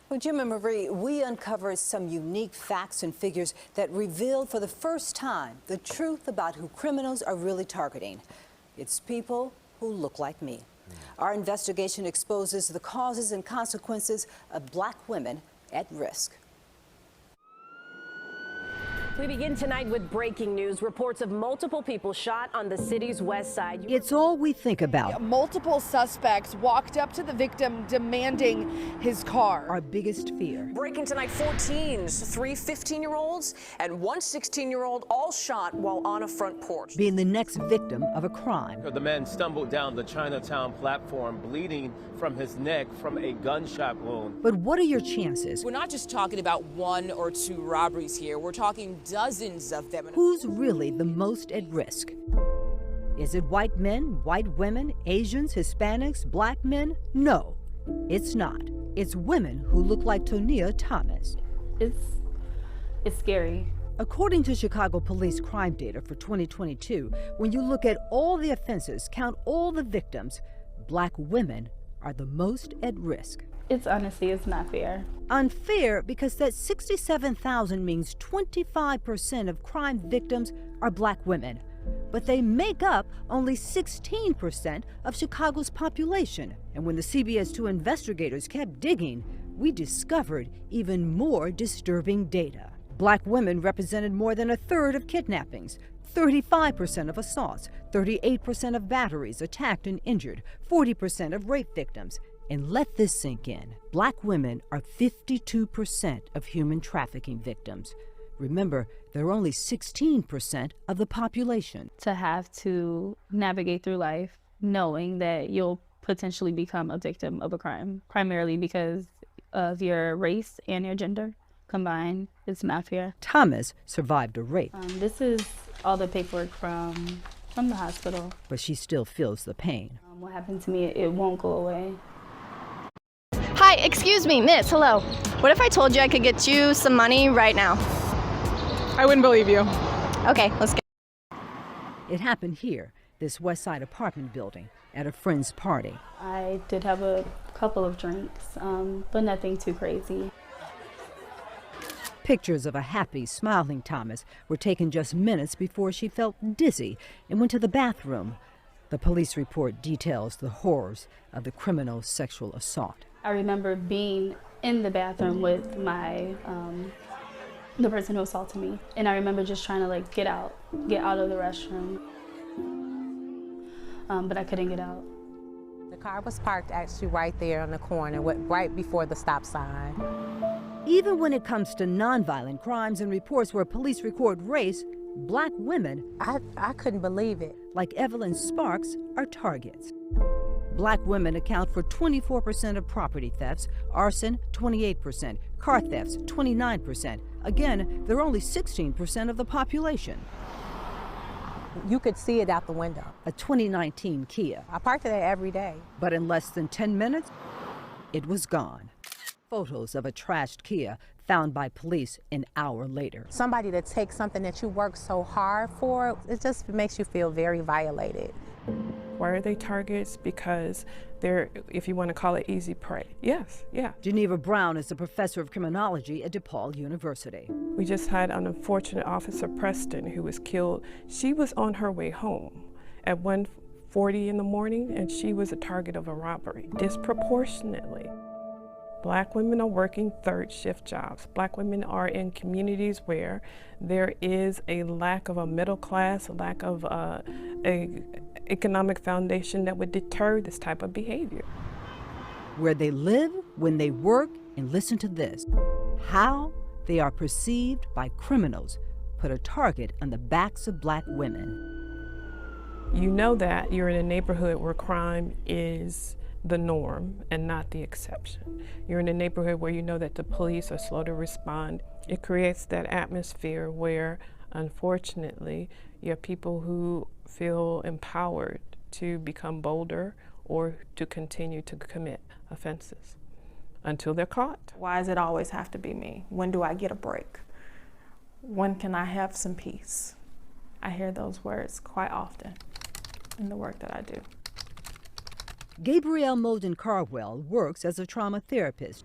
Well, Jim and Marie, we uncovered some unique facts and figures that revealed for the first time the truth about who criminals are really targeting. It's people who look like me. Our investigation exposes the causes and consequences of black women at risk. We begin tonight with breaking news. Reports of multiple people shot on the city's west side. It's all we think about. Multiple suspects walked up to the victim demanding his car. Our biggest fear. Breaking tonight, 4 teens, 3 15-year-olds and 1 16-year-old, all shot while on a front porch. Being the next victim of a crime. The man stumbled down the Chinatown platform, bleeding from his neck from a gunshot wound. But what are your chances? We're not just talking about 1 or 2 robberies here. We're talking dozens of them. Who's really the most at risk? Is it white men, white women, Asians, Hispanics, black men? No, it's not. It's women who look like Tonia Thomas. It's scary. According to Chicago police crime data for 2022, when you look at all the offenses, count all the victims, black women are the most at risk. It's not fair. Unfair because that 67,000 means 25% of crime victims are black women. But they make up only 16% of Chicago's population. And when the CBS 2 investigators kept digging, we discovered even more disturbing data. Black women represented more than a third of kidnappings, 35% of assaults, 38% of batteries attacked and injured, 40% of rape victims. And let this sink in. Black women are 52% of human trafficking victims. Remember, they're only 16% of the population. To have to navigate through life knowing that you'll potentially become a victim of a crime, primarily because of your race and your gender combined, it's not fair. Thomas survived a rape. This is all the paperwork from the hospital. But she still feels the pain. What happened to me, it won't go away. Hi, excuse me, miss, hello. What if I told you I could get you some money right now? I wouldn't believe you. Okay, let's go. It happened here, this West Side apartment building, at a friend's party. I did have a couple of drinks, but nothing too crazy. Pictures of a happy, smiling Thomas were taken just minutes before she felt dizzy and went to the bathroom. The police report details the horrors of the criminal sexual assault. I remember being in the bathroom with the person who assaulted me, and I remember just trying to get out of the restroom, but I couldn't get out. The car was parked actually right there on the corner, right before the stop sign. Even when it comes to nonviolent crimes and reports where police record race, black women, I couldn't believe it, like Evelyn Sparks, are targets. Black women account for 24% of property thefts, arson 28%, car thefts 29%. Again, they're only 16% of the population. You could see it out the window. A 2019 Kia. I parked it there every day. But in less than 10 minutes, it was gone. Photos of a trashed Kia found by police an hour later. Somebody that takes something that you work so hard for, it just makes you feel very violated. Why are they targets? Because they're, if you want to call it, easy prey. Yes, yeah. Geneva Brown is a professor of criminology at DePaul University. We just had an unfortunate Officer Preston who was killed. She was on her way home at 1:40 in the morning, and she was a target of a robbery, disproportionately. Black women are working third shift jobs. Black women are in communities where there is a lack of a middle class, a lack of a economic foundation that would deter this type of behavior. Where they live, when they work, and listen to this, how they are perceived by criminals put a target on the backs of black women. You know that you're in a neighborhood where crime is the norm and not the exception. You're in a neighborhood where you know that the police are slow to respond. It creates that atmosphere where, unfortunately, you have people who feel empowered to become bolder or to continue to commit offenses until they're caught. Why does it always have to be me? When do I get a break? When can I have some peace? I hear those words quite often in the work that I do. Gabrielle Molden Carwell works as a trauma therapist,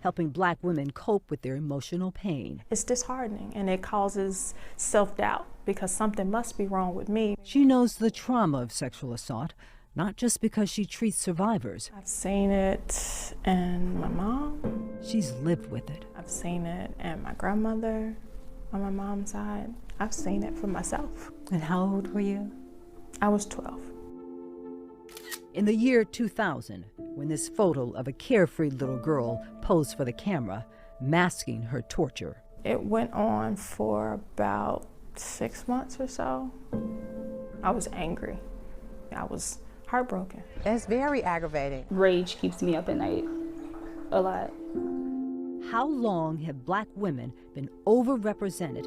helping Black women cope with their emotional pain. It's disheartening and it causes self-doubt because something must be wrong with me. She knows the trauma of sexual assault, not just because she treats survivors. I've seen it in my mom. She's lived with it. I've seen it in my grandmother on my mom's side. I've seen it for myself. And how old were you? I was 12. In the year 2000, when this photo of a carefree little girl posed for the camera, masking her torture. It went on for about 6 months or so. I was angry. I was heartbroken. It's very aggravating. Rage keeps me up at night a lot. How long have Black women been overrepresented?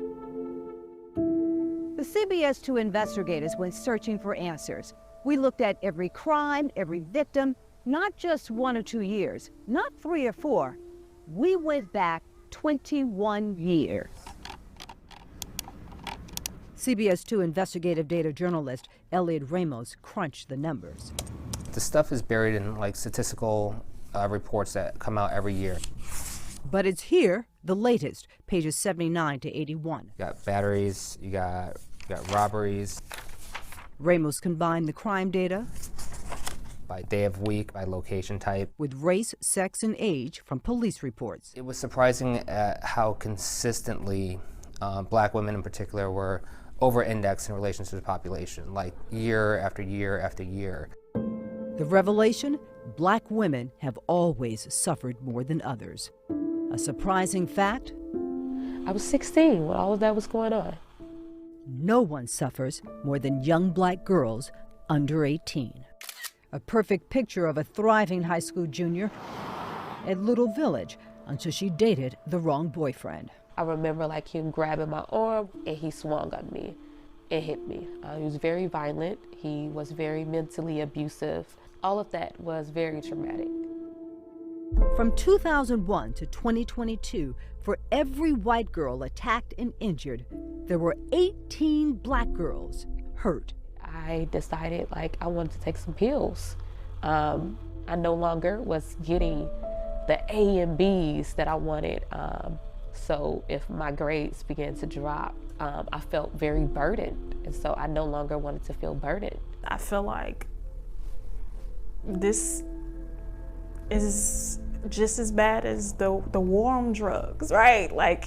The CBS 2 investigators went searching for answers. We looked at every crime, every victim, not just 1 or 2 years, not 3 or 4. We went back 21 years. CBS 2 investigative data journalist Elliot Ramos crunched the numbers. The stuff is buried in like statistical reports that come out every year. But it's here, the latest, pages 79 to 81. You got batteries, you got robberies. Ramos combined the crime data by day of week, by location type, with race, sex, and age from police reports. It was surprising at how consistently Black women in particular were over-indexed in relation to the population, like year after year after year. The revelation? Black women have always suffered more than others. A surprising fact? I was 16 when all of that was going on. No one suffers more than young Black girls under 18. A perfect picture of a thriving high school junior at Little Village until she dated the wrong boyfriend. I remember like him grabbing my arm and he swung on me and hit me. He was very violent. He was very mentally abusive. All of that was very traumatic. From 2001 to 2022, for every white girl attacked and injured, there were 18 Black girls hurt. I decided like I wanted to take some pills. I no longer was getting the A and B's that I wanted. So if my grades began to drop, I felt very burdened. And so I no longer wanted to feel burdened. I feel like this is just as bad as the war on drugs, right? Like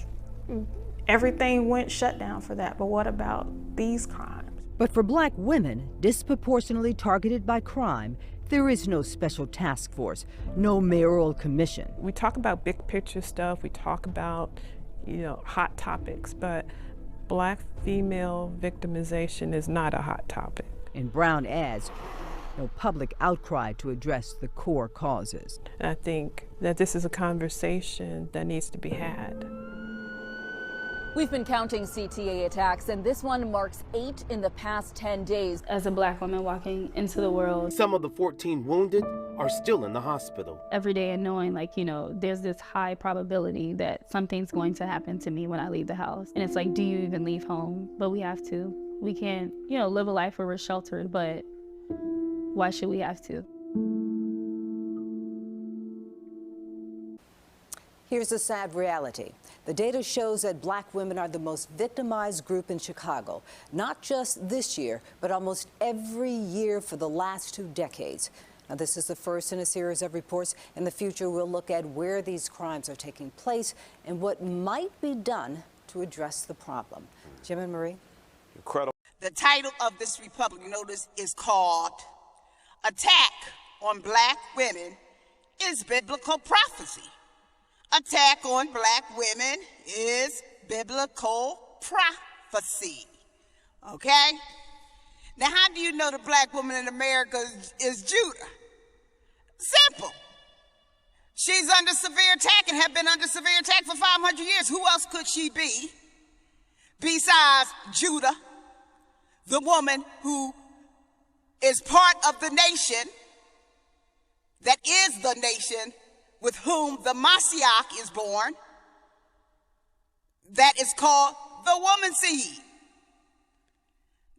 everything went shut down for that. But what about these crimes? But for Black women disproportionately targeted by crime, there is no special task force, no mayoral commission. We talk about big picture stuff, we talk about, hot topics, but Black female victimization is not a hot topic. And Brown adds, no public outcry to address the core causes. And I think that this is a conversation that needs to be had. We've been counting CTA attacks, and this one marks 8 in the past 10 days. As a Black woman walking into the world, some of the 14 wounded are still in the hospital. Every day and knowing there's this high probability that something's going to happen to me when I leave the house. And it's like, do you even leave home? But we have to. We can't, live a life where we're sheltered, but why should we have to? Here's the sad reality. The data shows that Black women are the most victimized group in Chicago, not just this year, but almost every year for the last 2 decades. Now, this is the first in a series of reports. In the future, we'll look at where these crimes are taking place and what might be done to address the problem. Jim and Marie? Incredible. The title of this Republic notice is called Attack on Black Women is Biblical Prophecy. Attack on Black women is biblical prophecy. Okay? Now, how do you know the Black woman in America is Judah? Simple. She's under severe attack and have been under severe attack for 500 years. Who else could she be besides Judah, the woman who is part of the nation that is the nation with whom the Mashiach is born, that is called the woman seed.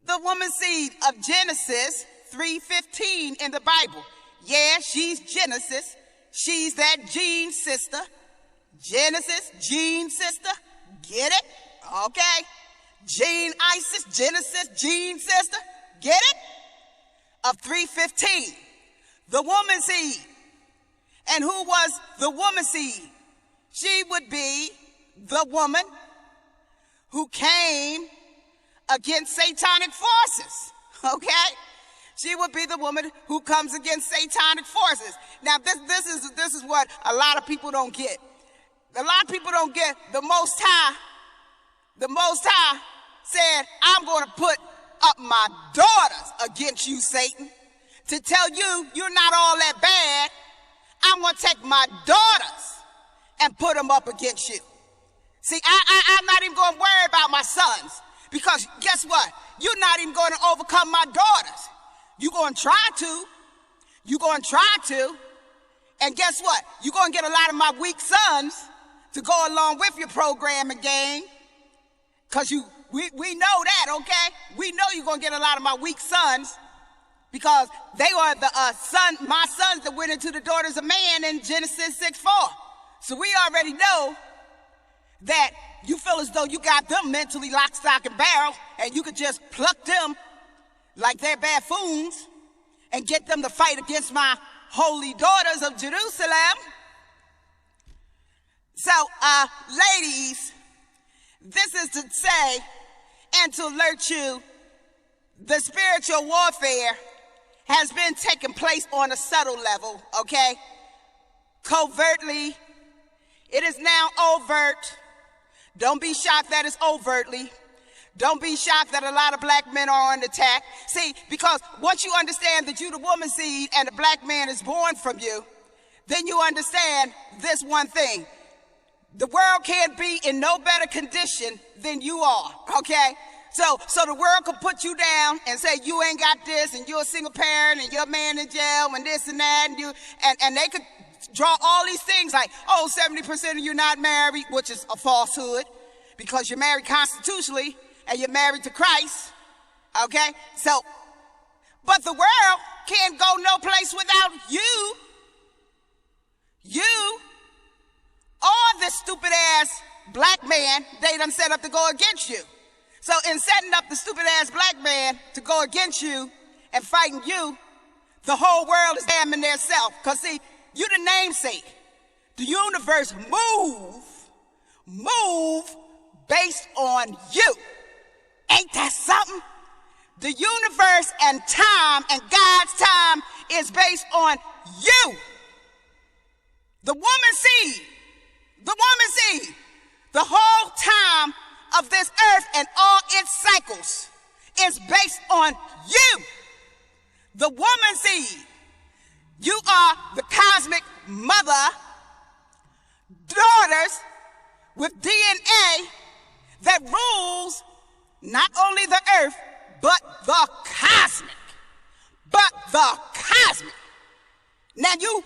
The woman seed of Genesis 3:15 in the Bible. Yeah, she's Genesis. She's that gene sister Genesis, Gene sister, get it? Okay. Gene Isis, Genesis, Gene sister, get it? Of 3:15, the woman seed. And who was the woman seed? She would be the woman who came against satanic forces, okay? She would be the woman who comes against satanic forces. Now, this is what a lot of people don't get. A lot of people don't get the Most High said, I'm going to put up my daughters against you, Satan, to tell you you're not all that bad. I'm going to take my daughters and put them up against you. See, I'm not even going to worry about my sons, because guess what? You're not even going to overcome my daughters. You're going to try to. You're going to try to. And guess what? You're going to get a lot of my weak sons to go along with your programming game, because we know that, okay? We know you're going to get a lot of my weak sons, because they are the my sons that went into the daughters of man in Genesis 6:4. So we already know that you feel as though you got them mentally lock, stock, and barrel, and you could just pluck them like they're buffoons and get them to fight against my holy daughters of Jerusalem. So, ladies, this is to say and to alert you, the spiritual warfare has been taking place on a subtle level, okay? Covertly. It is now overt. Don't be shocked that it's overtly. Don't be shocked that a lot of black men are on attack. See, because once you understand that you're the woman seed and a black man is born from you, then you understand this one thing. The world can't be in no better condition than you are, okay? So the world could put you down and say you ain't got this, and you're a single parent, and your man in jail, and this and that, and they could draw all these things like, oh, 70% of you not married, which is a falsehood, because you're married constitutionally and you're married to Christ, okay? So, but the world can't go no place without you. You, or this stupid ass black man they done set up to go against you. So in setting up the stupid ass black man to go against you and fighting you, the whole world is damning their self. Because see, you the namesake. The universe move based on you. Ain't that something? The universe and time and God's time is based on you. The woman seed. The woman seed. The whole time of this earth and all its cycles is based on you. The woman seed. You are the cosmic mother, daughters with DNA that rules not only the earth, but the cosmic. Now you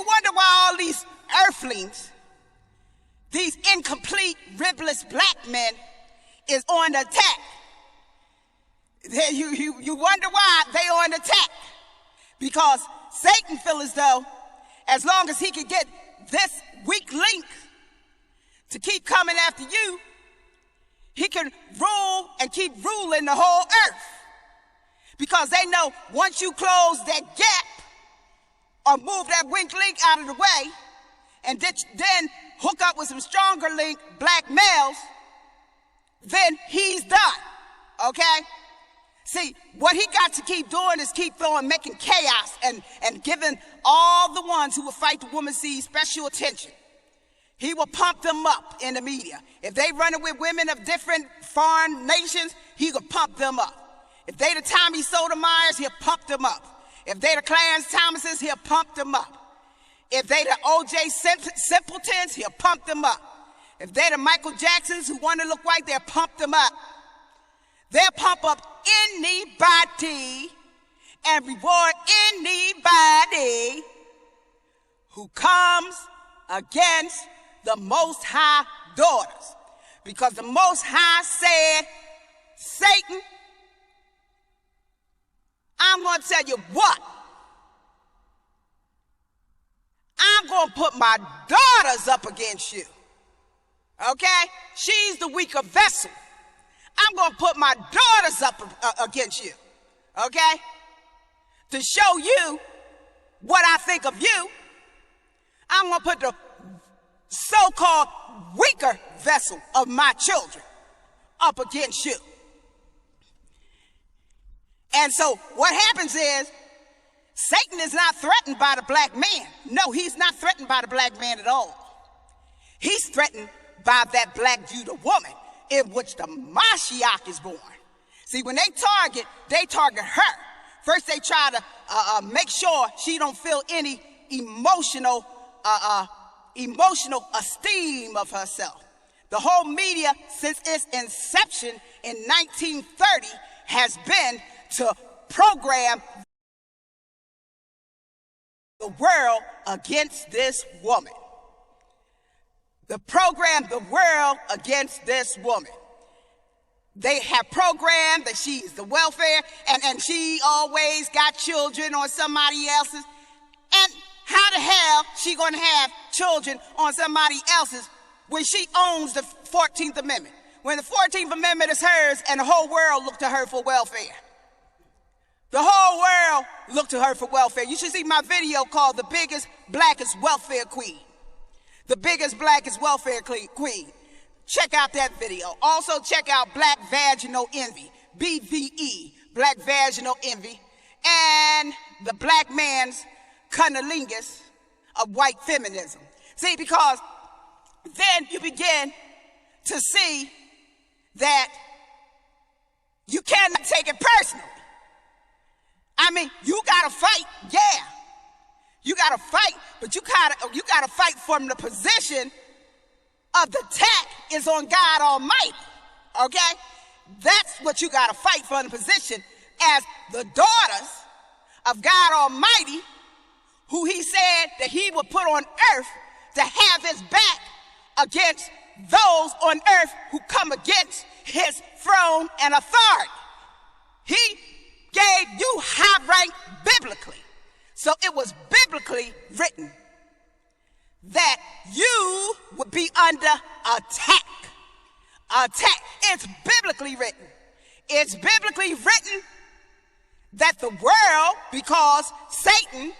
wonder why all these earthlings, these incomplete, ribless black men is on the attack. You wonder why they on the attack. Because Satan feels as though as long as he can get this weak link to keep coming after you, he can rule and keep ruling the whole earth. Because they know once you close that gap or move that weak link out of the way and then hook up with some stronger link black males, then he's done, okay? See, what he got to keep doing is keep making chaos and giving all the ones who will fight the woman seed special attention. He will pump them up in the media. If they running with women of different foreign nations, he will pump them up. If they the Tommy Sotomayers, he'll pump them up. If they the Clarence Thomases, he'll pump them up. If they the O.J. Simpletons, he'll pump them up. If they the Michael Jacksons who want to look white, they'll pump them up. They'll pump up anybody and reward anybody who comes against the Most High daughters. Because the Most High said, Satan, I'm going to tell you what. I'm going to put my daughters up against you. Okay? She's the weaker vessel. I'm going to put my daughters up against you. Okay? To show you what I think of you, I'm going to put the so-called weaker vessel of my children up against you. And so what happens is, Satan is not threatened by the black man. No, he's not threatened by the black man at all. He's threatened by that black Judah woman in which the Mashiach is born. See, when they target her. First, they try to make sure she don't feel any emotional esteem of herself. The whole media, since its inception in 1930, has been to program the world against this woman. The world against this woman. They have programmed that she's the welfare and she always got children on somebody else's. And how the hell she gonna have children on somebody else's when she owns the 14th Amendment? When the 14th Amendment is hers and the whole world look to her for welfare. The whole world look to her for welfare. You should see my video called The Biggest, Blackest Welfare Queen. The Biggest, Blackest Welfare Queen. Check out that video. Also check out Black Vaginal Envy, BVE, Black Vaginal Envy, and the black man's cunnilingus of white feminism. See, because then you begin to see that you cannot take it personally. I mean, you gotta fight, yeah. You gotta fight, but you gotta fight from the position of the attack is on God Almighty, okay? That's what you gotta fight from, the position as the daughters of God Almighty, who he said that he would put on earth to have his back against those on earth who come against his throne and authority. He gave you high rank biblically. So it was biblically written that you would be under attack. Attack. It's biblically written. It's biblically written that the world, because Satan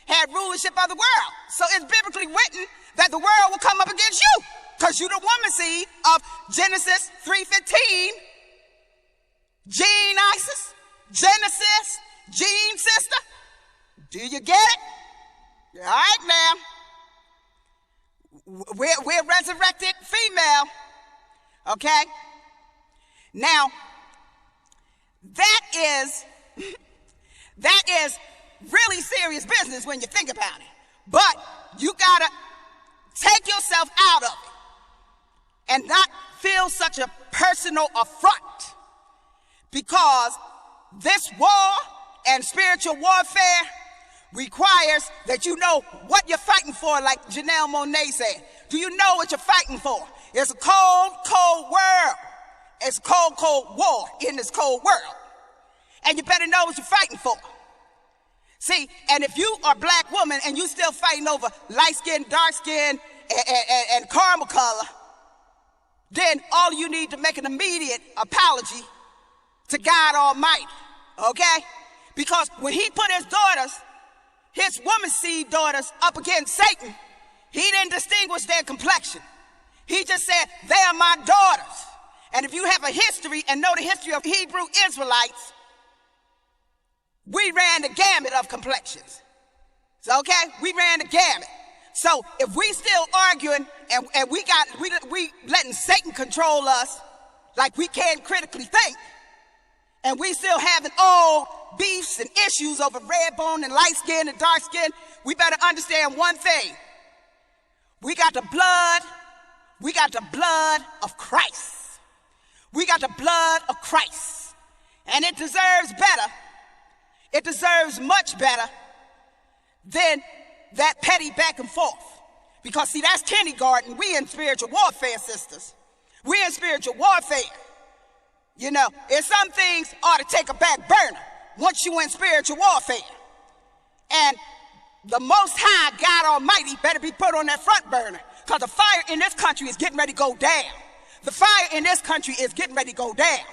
had rulership of the world. So it's biblically written that the world will come up against you, because you're the woman seed of Genesis 3:15. Gene Isis, Genesis, Gene sister. Do you get it? All right, ma'am. We're resurrected female. Okay? Now, that is really serious business when you think about it. But you gotta take yourself out of it and not feel such a personal affront, because this war and spiritual warfare requires that you know what you're fighting for, like Janelle Monáe said. Do you know what you're fighting for? It's a cold, cold world. It's a cold, cold war in this cold world. And you better know what you're fighting for. See, and if you are a black woman and you still fighting over light skin, dark skin, and caramel color, then all you need to make an immediate apology to God Almighty, okay? Because when he put his daughters, his woman seed daughters, up against Satan, he didn't distinguish their complexion. He just said, they are my daughters. And if you have a history and know the history of Hebrew Israelites, we ran the gamut of complexions. So, okay, we ran the gamut. So if we still arguing and we letting Satan control us like we can't critically think, and we still having old beefs and issues over red bone and light skin and dark skin, we better understand one thing. We got the blood of Christ. We got the blood of Christ. And it deserves better. It deserves much better than that petty back and forth. Because see, that's kindergarten. We in spiritual warfare, sisters. We in spiritual warfare. You know, and some things ought to take a back burner once you in spiritual warfare. And the Most High, God Almighty, better be put on that front burner. Because the fire in this country is getting ready to go down. The fire in this country is getting ready to go down.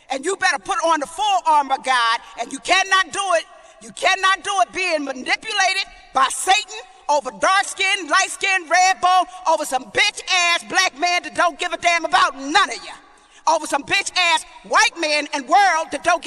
And you better put on the full armor of God, and you cannot do it. You cannot do it being manipulated by Satan over dark-skinned, light-skinned, red bone, over some bitch-ass black man that don't give a damn about none of you. Over some bitch-ass white man and world that don't give